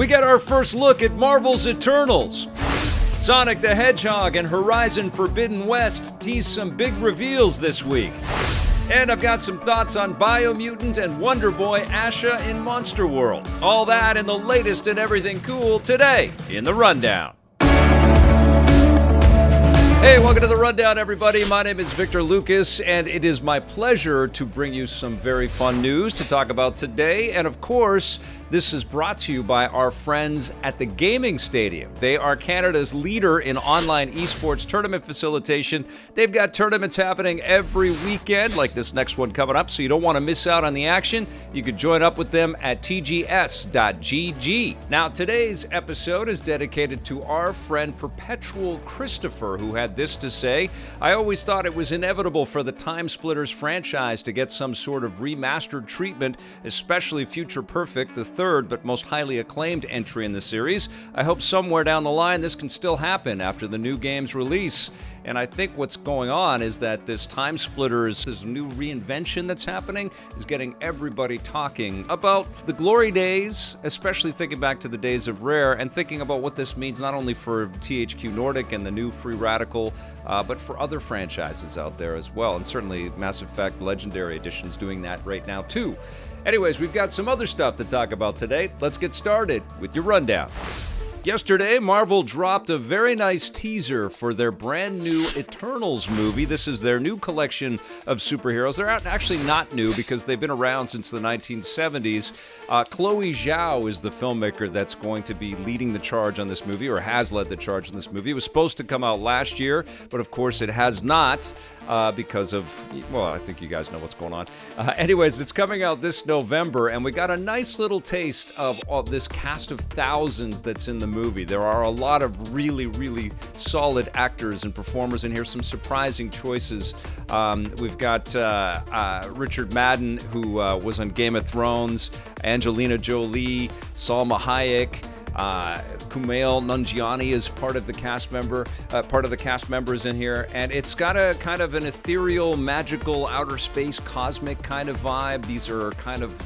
We get our first look at Marvel's Eternals. Sonic the Hedgehog and Horizon Forbidden West tease some big reveals this week. And I've got some thoughts on Biomutant and Wonder Boy Asha in Monster World. All that and the latest and everything cool today in The Rundown. Hey, welcome to The Rundown, everybody. My name is Victor Lucas, and it is my pleasure to bring you some very fun news to talk about today. And of course, this is brought to you by our friends at the Gaming Stadium. They are Canada's leader in online esports tournament facilitation. They've got tournaments happening every weekend, like this next one coming up, so you don't want to miss out on the action. You can join up with them at tgs.gg. Now, today's episode is dedicated to our friend Perpetual Christopher, who had this to say: I always thought it was inevitable for the Time Splitters franchise to get some sort of remastered treatment, especially Future Perfect, the third but most highly acclaimed entry in the series. I hope somewhere down the line this can still happen after the new game's release. And I think what's going on is that this Time Splitters, this new reinvention that's happening, is getting everybody talking about the glory days, especially thinking back to the days of Rare, and thinking about what this means not only for THQ Nordic and the new Free Radical, but for other franchises out there as well. And certainly Mass Effect Legendary Edition's doing that right now too. Anyways, we've got some other stuff to talk about today. Let's get started with your rundown. Yesterday, Marvel dropped a very nice teaser for their brand new Eternals movie. This is their new collection of superheroes. They're actually not new because they've been around since the 1970s. Chloe Zhao is the filmmaker that's going to be leading the charge on this movie, or has led the charge in this movie. It was supposed to come out last year, but of course it has not because of, well, I think you guys know what's going on. Anyways, it's coming out this November, and we got a nice little taste of this cast of thousands that's in the movie. There are a lot of really, really solid actors and performers in here, some surprising choices. We've got Richard Madden, who was on Game of Thrones, Angelina Jolie, Salma Hayek, Kumail Nanjiani is part of the cast members in here, and it's got a kind of an ethereal, magical, outer space, cosmic kind of vibe. These are kind of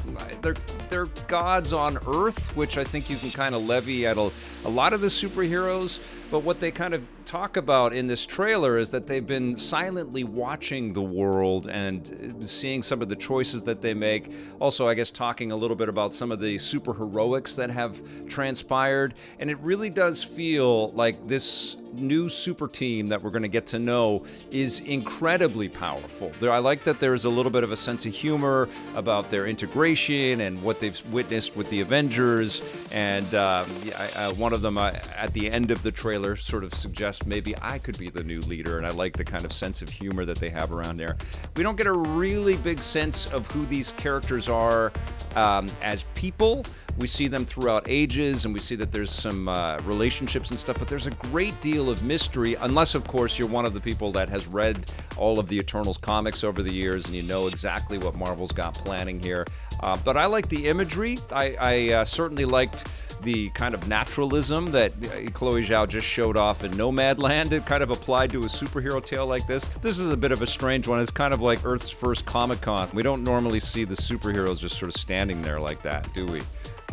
they're gods on Earth, which I think you can kind of levy at a lot of the superheroes. But what they kind of talk about in this trailer is that they've been silently watching the world and seeing some of the choices that they make. Also, I guess, talking a little bit about some of the super heroics that have transpired. And it really does feel like this new super team that we're going to get to know is incredibly powerful. I like that there's a little bit of a sense of humor about their integration and what they've witnessed with the Avengers. And one of them at the end of the trailer sort of suggests maybe I could be the new leader, and I like the kind of sense of humor that they have around there. We don't get a really big sense of who these characters are as people. We see them throughout ages, and we see that there's some relationships and stuff, but there's a great deal of mystery, unless, of course, you're one of the people that has read all of the Eternals comics over the years, and you know exactly what Marvel's got planning here. But I like the imagery. I certainly liked the kind of naturalism that Chloe Zhao just showed off in Nomadland. It kind of applied to a superhero tale like this. This is a bit of a strange one. It's kind of like Earth's first Comic-Con. We don't normally see the superheroes just sort of standing there like that, do we?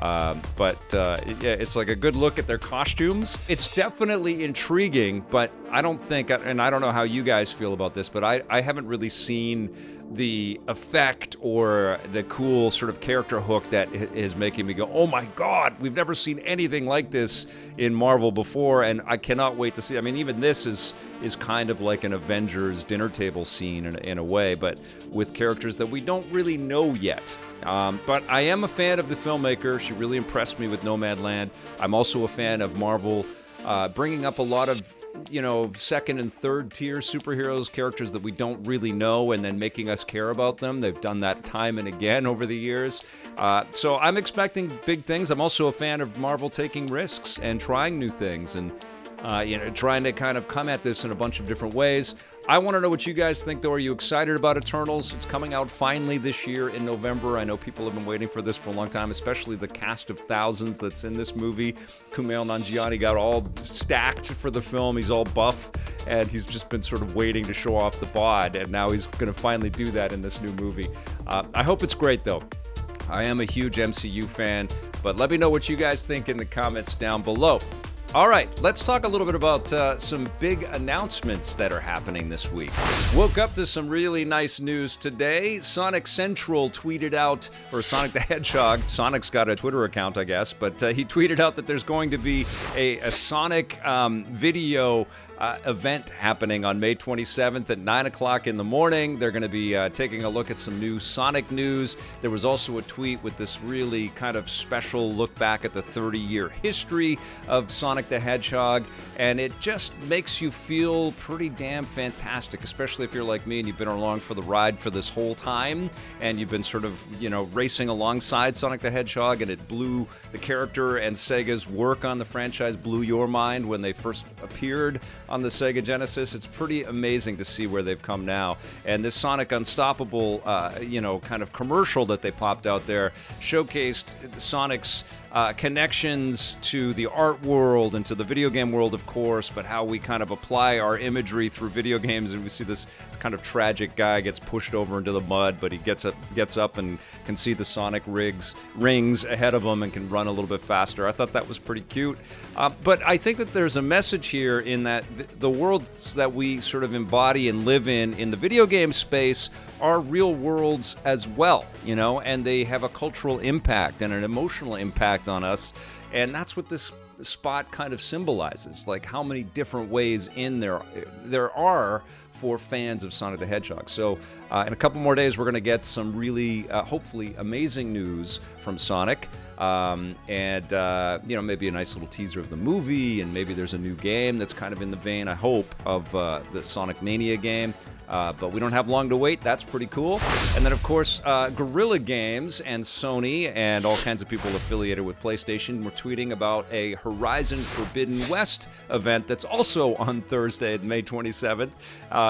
It's like a good look at their costumes. It's definitely intriguing, but I don't think, and I don't know how you guys feel about this, but I haven't really seen the effect or the cool sort of character hook that is making me go, oh my God, we've never seen anything like this in Marvel before, and I cannot wait to see. I mean, even this is kind of like an Avengers dinner table scene in a way, but with characters that we don't really know yet. But I am a fan of the filmmaker. She really impressed me with Nomadland. I'm also a fan of Marvel bringing up a lot of second and third tier superheroes, characters that we don't really know, and then making us care about them. They've done that time and again over the years. So I'm expecting big things. I'm also a fan of Marvel taking risks and trying new things and trying to kind of come at this in a bunch of different ways. I want to know what you guys think, though. Are you excited about Eternals? It's coming out finally this year in November. I know people have been waiting for this for a long time, especially the cast of thousands that's in this movie. Kumail Nanjiani got all stacked for the film. He's all buff, and he's just been sort of waiting to show off the bod, and now he's going to finally do that in this new movie. I hope it's great, though. I am a huge MCU fan. But let me know what you guys think in the comments down below. All right, let's talk a little bit about some big announcements that are happening this week. Woke up to some really nice news today. Sonic Central tweeted out, or Sonic the Hedgehog, Sonic's got a Twitter account, I guess, but he tweeted out that there's going to be a Sonic video event happening on May 27th at 9 o'clock in the morning. They're going to be taking a look at some new Sonic news. There was also a tweet with this really kind of special look back at the 30-year history of Sonic the Hedgehog, and it just makes you feel pretty damn fantastic, especially if you're like me and you've been along for the ride for this whole time, and you've been sort of, racing alongside Sonic the Hedgehog, and it blew the character, and Sega's work on the franchise blew your mind when they first appeared on the Sega Genesis. It's pretty amazing to see where they've come now. And this Sonic Unstoppable, kind of commercial that they popped out there showcased Sonic's connections to the art world and to the video game world, of course, but how we kind of apply our imagery through video games. And we see this kind of tragic guy gets pushed over into the mud, but he gets up and can see the Sonic rings ahead of him and can run a little bit faster. I thought that was pretty cute. But I think that there's a message here in that the worlds that we sort of embody and live in the video game space are real worlds as well, and they have a cultural impact and an emotional impact on us. And that's what this spot kind of symbolizes, like how many different ways in there are for fans of Sonic the Hedgehog. So in a couple more days, we're going to get some really, hopefully, amazing news from Sonic. Maybe a nice little teaser of the movie, and maybe there's a new game that's kind of in the vein, I hope, of the Sonic Mania game. But we don't have long to wait. That's pretty cool. And then, of course, Guerrilla Games and Sony and all kinds of people affiliated with PlayStation were tweeting about a Horizon Forbidden West event that's also on Thursday, May 27th.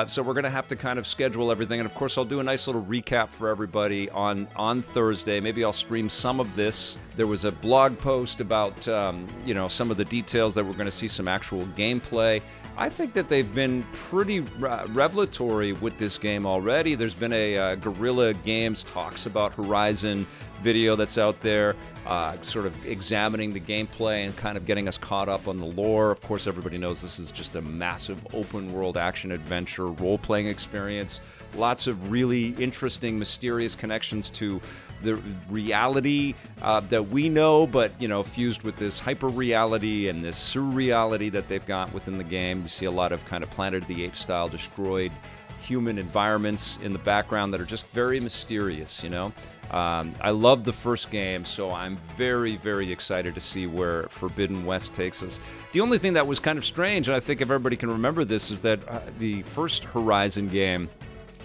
So we're going to have to kind of schedule everything. And, of course, I'll do a nice little recap for everybody on Thursday. Maybe I'll stream some of this. There was a blog post about, some of the details that we're going to see some actual gameplay. I think that they've been pretty revelatory with this game already. There's been a Guerrilla Games talks about Horizon video that's out there, sort of examining the gameplay and kind of getting us caught up on the lore. Of course, everybody knows this is just a massive open-world action-adventure role-playing experience. Lots of really interesting, mysterious connections to the reality that we know, but, fused with this hyper-reality and this surreality that they've got within the game. You see a lot of kind of Planet of the Apes style destroyed human environments in the background that are just very mysterious, I love the first game, so I'm very, very excited to see where Forbidden West takes us. The only thing that was kind of strange, and I think if everybody can remember this, is that the first Horizon game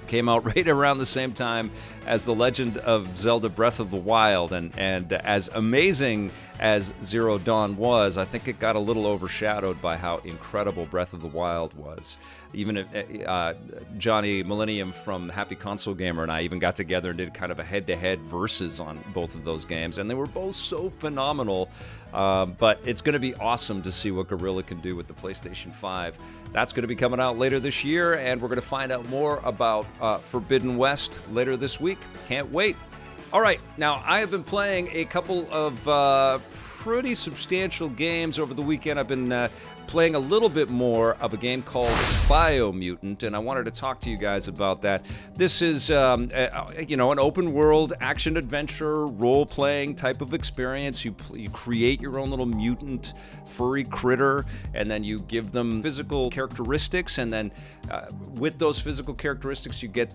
came out right around the same time as The Legend of Zelda Breath of the Wild, and as amazing as Zero Dawn was, I think it got a little overshadowed by how incredible Breath of the Wild was. Even Johnny Millennium from Happy Console Gamer and I even got together and did kind of a head-to-head versus on both of those games, and they were both so phenomenal. But it's going to be awesome to see what Guerrilla can do with the PlayStation 5. That's going to be coming out later this year, and we're going to find out more about Forbidden West later this week. Can't wait. All right, now I have been playing a couple of pretty substantial games over the weekend. I've been playing a little bit more of a game called Biomutant, and I wanted to talk to you guys about that. This is, an open-world action-adventure, role-playing type of experience. You create your own little mutant furry critter, and then you give them physical characteristics, and then with those physical characteristics, you get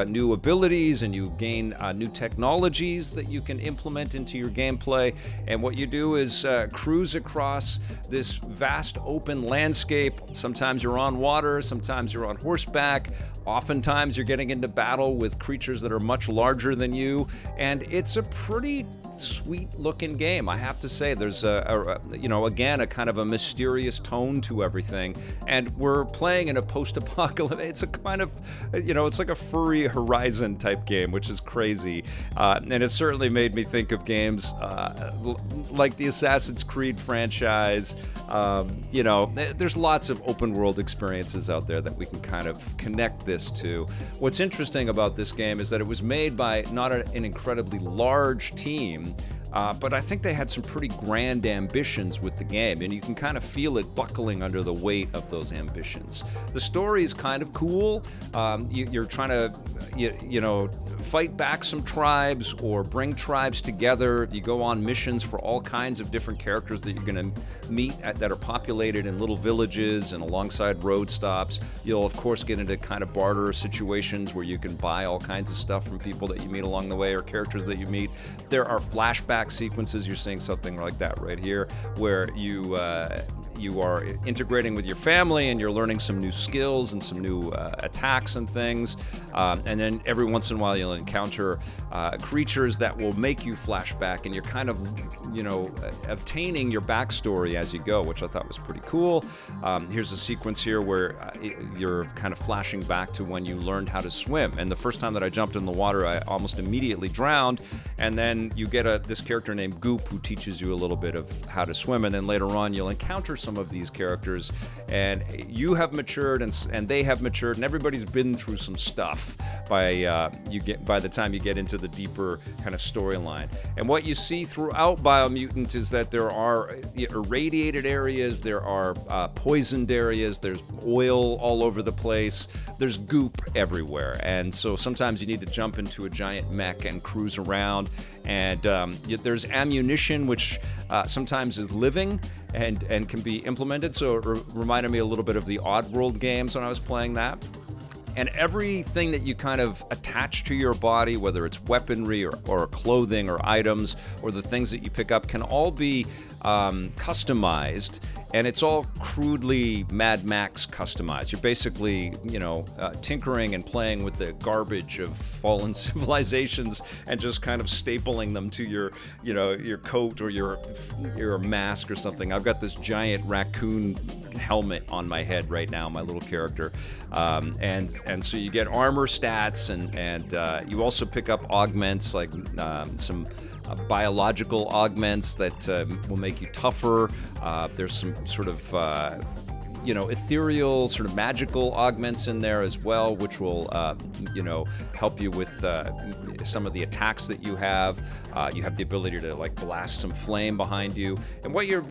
new abilities, and you gain new technologies that you can implement into your gameplay. And what you do is cruise across this vast open landscape. Sometimes you're on water, sometimes you're on horseback. Oftentimes you're getting into battle with creatures that are much larger than you, and it's a pretty sweet looking game, I have to say. There's again, a kind of a mysterious tone to everything, and we're playing in a post-apocalyptic, it's a kind of, it's like a furry Horizon type game, which is crazy, and it certainly made me think of games like the Assassin's Creed franchise. There's lots of open world experiences out there that we can kind of connect this to. What's interesting about this game is that it was made by not an incredibly large team. but I think they had some pretty grand ambitions with the game, and you can kind of feel it buckling under the weight of those ambitions. The story is kind of cool. You're trying to, fight back some tribes or bring tribes together. You go on missions for all kinds of different characters that you're going to meet that are populated in little villages and alongside road stops. You'll, of course, get into kind of barter situations where you can buy all kinds of stuff from people that you meet along the way or characters that you meet. There are flashback sequences. You're seeing something like that right here, where you are integrating with your family and you're learning some new skills and some new attacks and things. And then every once in a while you'll encounter creatures that will make you flashback, and you're kind of, obtaining your backstory as you go, which I thought was pretty cool. Here's a sequence here where you're kind of flashing back to when you learned how to swim. And the first time that I jumped in the water, I almost immediately drowned. And then you get this character named Goop who teaches you a little bit of how to swim. And then later on, you'll encounter some of these characters, and you have matured and they have matured, and everybody's been through some stuff by the time you get into the deeper kind of storyline. And what you see throughout Biomutant is that there are irradiated areas, there are poisoned areas, there's oil all over the place, there's goop everywhere, and so sometimes you need to jump into a giant mech and cruise around. And there's ammunition, which sometimes is living and can be implemented. So it reminded me a little bit of the Oddworld games when I was playing that. And everything that you kind of attach to your body, whether it's weaponry or clothing or items or the things that you pick up, can all be customized, and it's all crudely Mad Max customized. You're basically, tinkering and playing with the garbage of fallen civilizations and just kind of stapling them to your coat or your mask or something. I've got this giant raccoon helmet on my head right now, my little character, and so you get armor stats, and you also pick up augments like some biological augments that will make you tougher. There's some sort of ethereal, sort of magical augments in there as well, which will help you with some of the attacks that you have. You have the ability to blast some flame behind you. And what you're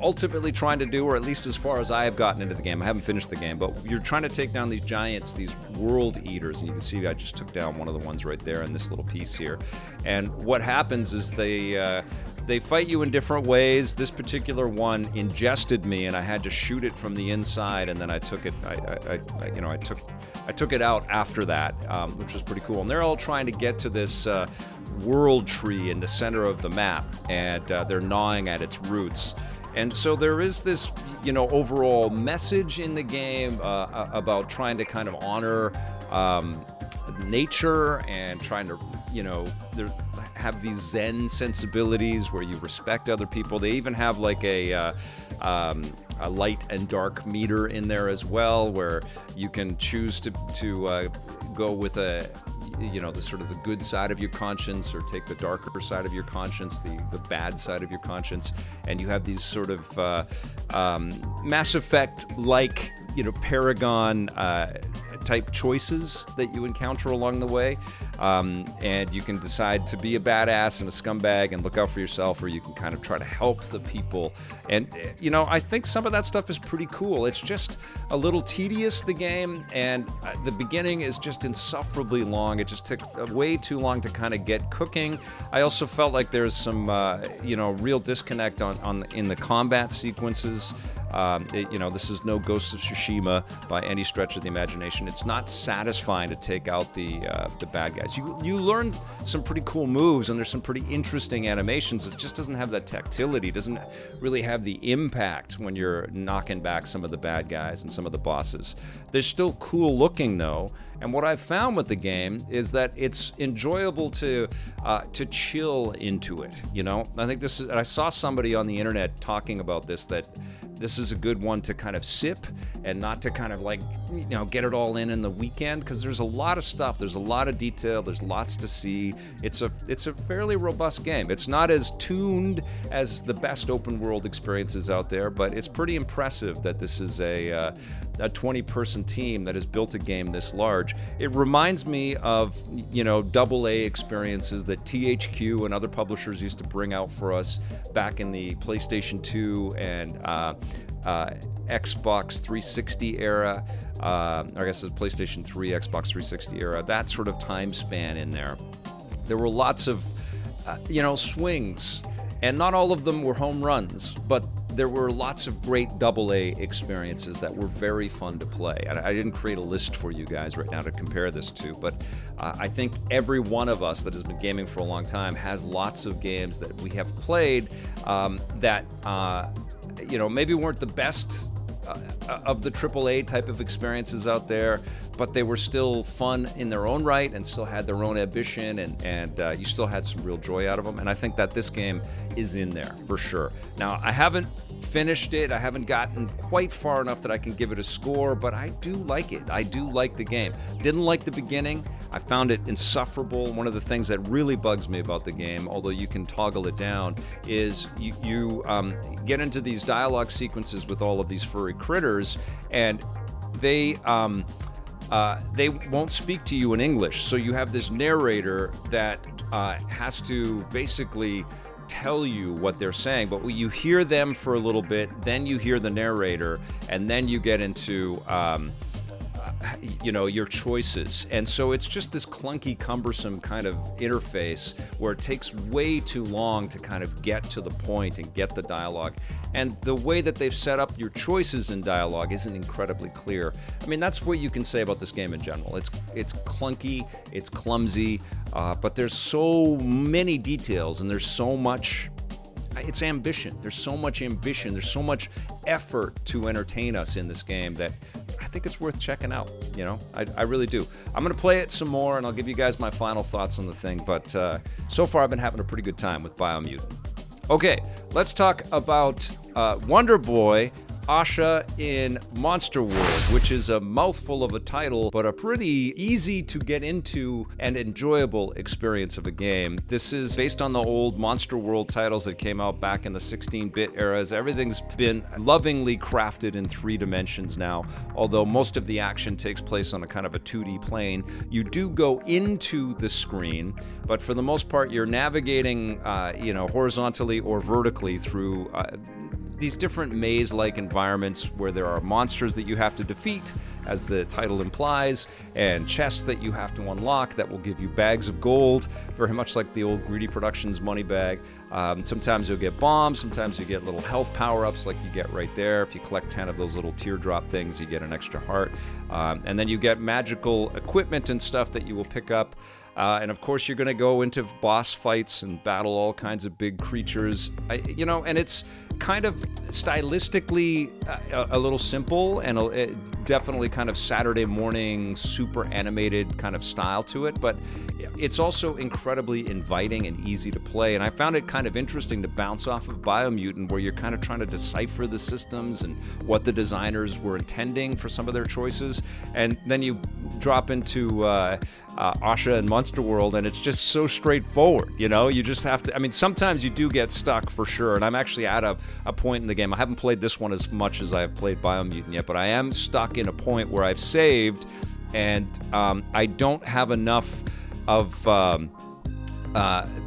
ultimately trying to do, or at least as far as I have gotten into the game, I haven't finished the game, but you're trying to take down these giants, these world eaters. And you can see I just took down one of the ones right there in this little piece here. And what happens is they fight you in different ways. This particular one ingested me, and I had to shoot it from the inside, and then I took it. I took it out after that, which was pretty cool. And they're all trying to get to this world tree in the center of the map, and they're gnawing at its roots. And so there is this, overall message in the game about trying to kind of honor nature and trying to, have these Zen sensibilities where you respect other people. They even have a light and dark meter in there as well, where you can choose to go with the sort of the good side of your conscience, or take the darker side of your conscience, the bad side of your conscience. And you have these sort of Mass Effect-like, Paragon type choices that you encounter along the way. And you can decide to be a badass and a scumbag and look out for yourself, or you can kind of try to help the people. And, I think some of that stuff is pretty cool. It's just a little tedious, the game, and the beginning is just insufferably long. It just took way too long to kind of get cooking. I also felt like there's some, real disconnect in the combat sequences. This is no Ghost of Tsushima by any stretch of the imagination. It's not satisfying to take out the bad guys. You learn some pretty cool moves, and there's some pretty interesting animations. It just doesn't have that tactility. It doesn't really have the impact when you're knocking back some of the bad guys and some of the bosses. They're still cool looking though, and what I've found with the game is that it's enjoyable to chill into it. I think I saw somebody on the internet talking about this, that this is a good one to kind of sip and not to kind of get it all in the weekend, because there's a lot of stuff, there's a lot of detail, there's lots to see. It's a fairly robust game. It's not as tuned as the best open world experiences out there, but it's pretty impressive that this is a 20-person team that has built a game this large. It reminds me of, AA experiences that THQ and other publishers used to bring out for us back in the PlayStation 2 and Xbox 360 era. I guess it's PlayStation 3, Xbox 360 era, that sort of time span in there. There were lots of, swings, and not all of them were home runs, but there were lots of great AA experiences that were very fun to play. I didn't create a list for you guys right now to compare this to, but I think every one of us that has been gaming for a long time has lots of games that we have played that, maybe weren't the best of the AAA type of experiences out there, but they were still fun in their own right and still had their own ambition, and you still had some real joy out of them. And I think that this game is in there for sure. Now, I haven't finished it. I haven't gotten quite far enough that I can give it a score, but I do like it. I do like the game. Didn't like the beginning. I found it insufferable. One of the things that really bugs me about the game, although you can toggle it down, is you get into these dialogue sequences with all of these furry critters, and they won't speak to you in English. So you have this narrator that has to basically tell you what they're saying, but you hear them for a little bit, then you hear the narrator, and then you get into your choices. And so it's just this clunky, cumbersome kind of interface where it takes way too long to kind of get to the point and get the dialogue. And the way that they've set up your choices in dialogue isn't incredibly clear. I mean, that's what you can say about this game in general. It's clunky, it's clumsy, but there's so many details, and there's so much. It's ambition. There's so much ambition. There's so much effort to entertain us in this game that I think it's worth checking out. I really do. I'm going to play it some more, and I'll give you guys my final thoughts on the thing. But so far, I've been having a pretty good time with Biomutant. Okay, let's talk about Wonder Boy Asha in Monster World, which is a mouthful of a title, but a pretty easy to get into and enjoyable experience of a game. This is based on the old Monster World titles that came out back in the 16-bit eras. Everything's been lovingly crafted in 3 dimensions now, although most of the action takes place on a kind of a 2D plane. You do go into the screen, but for the most part, you're navigating, horizontally or vertically through these different maze-like environments where there are monsters that you have to defeat, as the title implies, and chests that you have to unlock that will give you bags of gold, very much like the old Greedy Productions money bag. Sometimes you'll get bombs, sometimes you get little health power-ups like you get right there. If you collect 10 of those little teardrop things, you get an extra heart. And then you get magical equipment and stuff that you will pick up. And of course, you're going to go into boss fights and battle all kinds of big creatures, and it's kind of stylistically a little simple and definitely kind of Saturday morning super animated kind of style to it, but it's also incredibly inviting and easy to play. And I found it kind of interesting to bounce off of Biomutant, where you're kind of trying to decipher the systems and what the designers were intending for some of their choices, and then you drop into Asha and Monster World, and it's just so straightforward. You just have to. I mean, sometimes you do get stuck for sure, and I'm actually at a point in the game. I haven't played this one as much as I have played Biomutant yet, but I am stuck in a point where I've saved, and I don't have enough of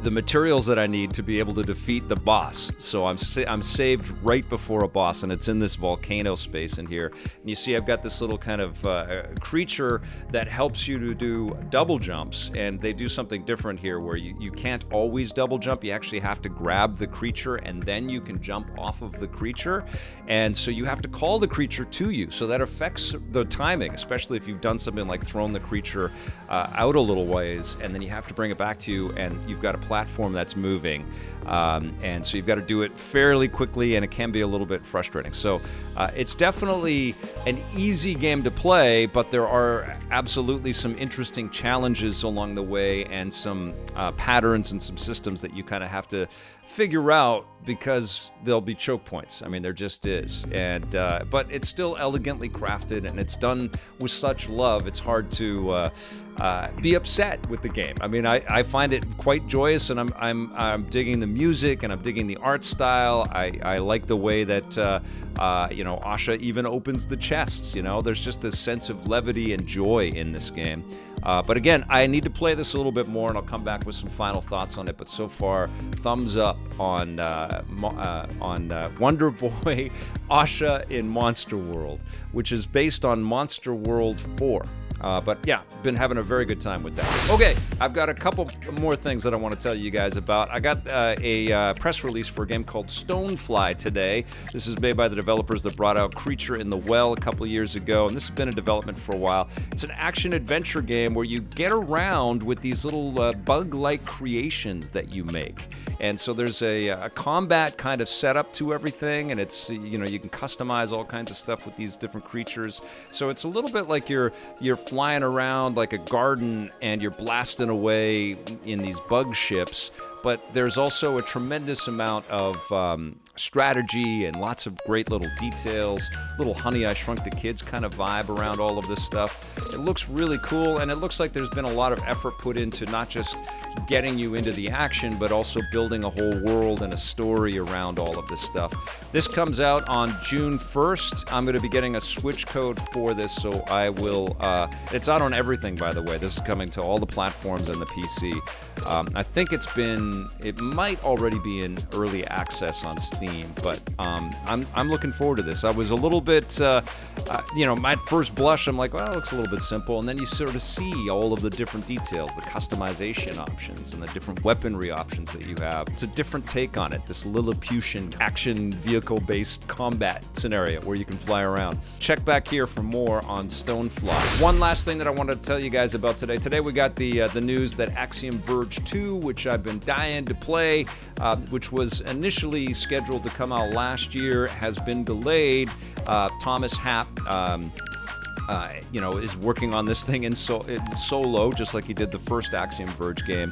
the materials that I need to be able to defeat the boss. So I'm saved right before a boss, and it's in this volcano space in here. And you see I've got this little kind of creature that helps you to do double jumps, and they do something different here where you can't always double jump. You actually have to grab the creature, and then you can jump off of the creature. And so you have to call the creature to you, so that affects the timing, especially if you've done something like thrown the creature out a little ways, and then you have to bring it back to you, and you've got a platform that's moving, and so you've got to do it fairly quickly, and it can be a little bit frustrating. So it's definitely an easy game to play, but there are absolutely some interesting challenges along the way, and some patterns and some systems that you kind of have to figure out, because there'll be choke points. I mean, there just is. And but it's still elegantly crafted, and it's done with such love. It's hard to be upset with the game. I mean, I find it quite joyous, and I'm digging the music, and I'm digging the art style. I like the way that Asha even opens the chests. There's just this sense of levity and joy in this game. But again, I need to play this a little bit more, and I'll come back with some final thoughts on it. But so far, thumbs up on Wonder Boy Asha in Monster World, which is based on Monster World 4. But yeah, been having a very good time with that. Okay, I've got a couple more things that I want to tell you guys about. I got a press release for a game called Stonefly today. This is made by the developers that brought out Creature in the Well a couple years ago, and this has been in development for a while. It's an action-adventure game where you get around with these little bug-like creations that you make. And so there's a combat kind of setup to everything, and it's you can customize all kinds of stuff with these different creatures. So it's a little bit like you're flying around like a garden and you're blasting away in these bug ships. But there's also a tremendous amount of strategy and lots of great little details, little Honey, I Shrunk the Kids kind of vibe around all of this stuff. It looks really cool, and it looks like there's been a lot of effort put into not just getting you into the action, but also building a whole world and a story around all of this stuff. This comes out on June 1st. I'm going to be getting a Switch code for this, so I will... it's out on everything, by the way. This is coming to all the platforms and the PC. I think it might already be in early access on Steam, but I'm looking forward to this. I was a little bit, my first blush, I'm like, well, it looks a little bit simple, and then you sort of see all of the different details, the customization options, and the different weaponry options that you have. It's a different take on it, this Lilliputian action vehicle-based combat scenario where you can fly around. Check back here for more on Stonefly. One last thing that I wanted to tell you guys about today. Today we got the news that Axiom Verge 2, which I've been dying to play, which was initially scheduled to come out last year, has been delayed. Thomas Happ, is working on this thing in solo, just like he did the first Axiom Verge game.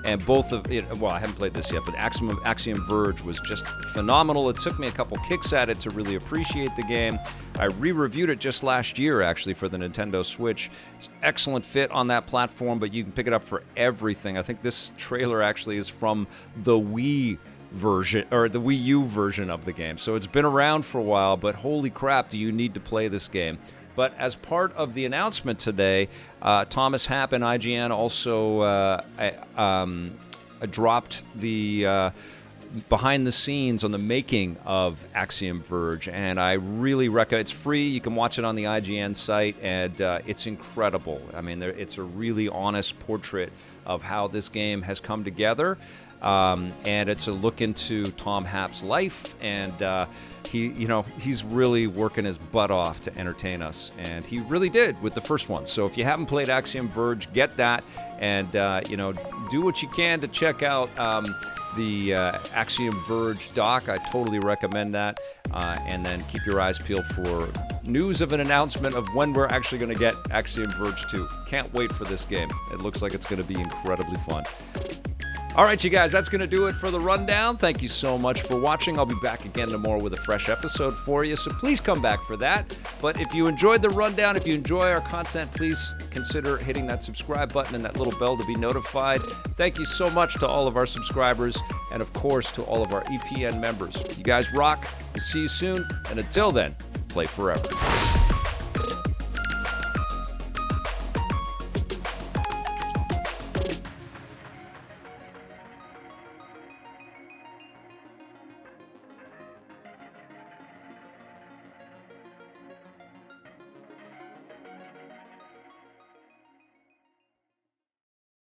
And both of it, well, I haven't played this yet, but Axiom Verge was just phenomenal. It took me a couple kicks at it to really appreciate the game. I re-reviewed it just last year, actually, for the Nintendo Switch. It's an excellent fit on that platform, but you can pick it up for everything. I think this trailer actually is from the Wii version, or the Wii U version of the game. So it's been around for a while, but holy crap, do you need to play this game. But as part of the announcement today, Thomas Happ and IGN also dropped the behind the scenes on the making of Axiom Verge, and I really recommend. It's free. You can watch it on the IGN site, and it's incredible. I mean, it's a really honest portrait of how this game has come together, and it's a look into Tom Happ's life, and he's really working his butt off to entertain us, and he really did with the first one. So if you haven't played Axiom Verge, get that, and do what you can to check out the Axiom Verge doc. I totally recommend that, and then keep your eyes peeled for news of an announcement of when we're actually going to get Axiom Verge 2. Can't wait for this game. It looks like it's going to be incredibly fun. All right, you guys, that's going to do it for the rundown. Thank you so much for watching. I'll be back again tomorrow with a fresh episode for you, so please come back for that. But if you enjoyed the rundown, if you enjoy our content, please consider hitting that subscribe button and that little bell to be notified. Thank you so much to all of our subscribers and, of course, to all of our EPN members. You guys rock. We'll see you soon, and until then, play forever.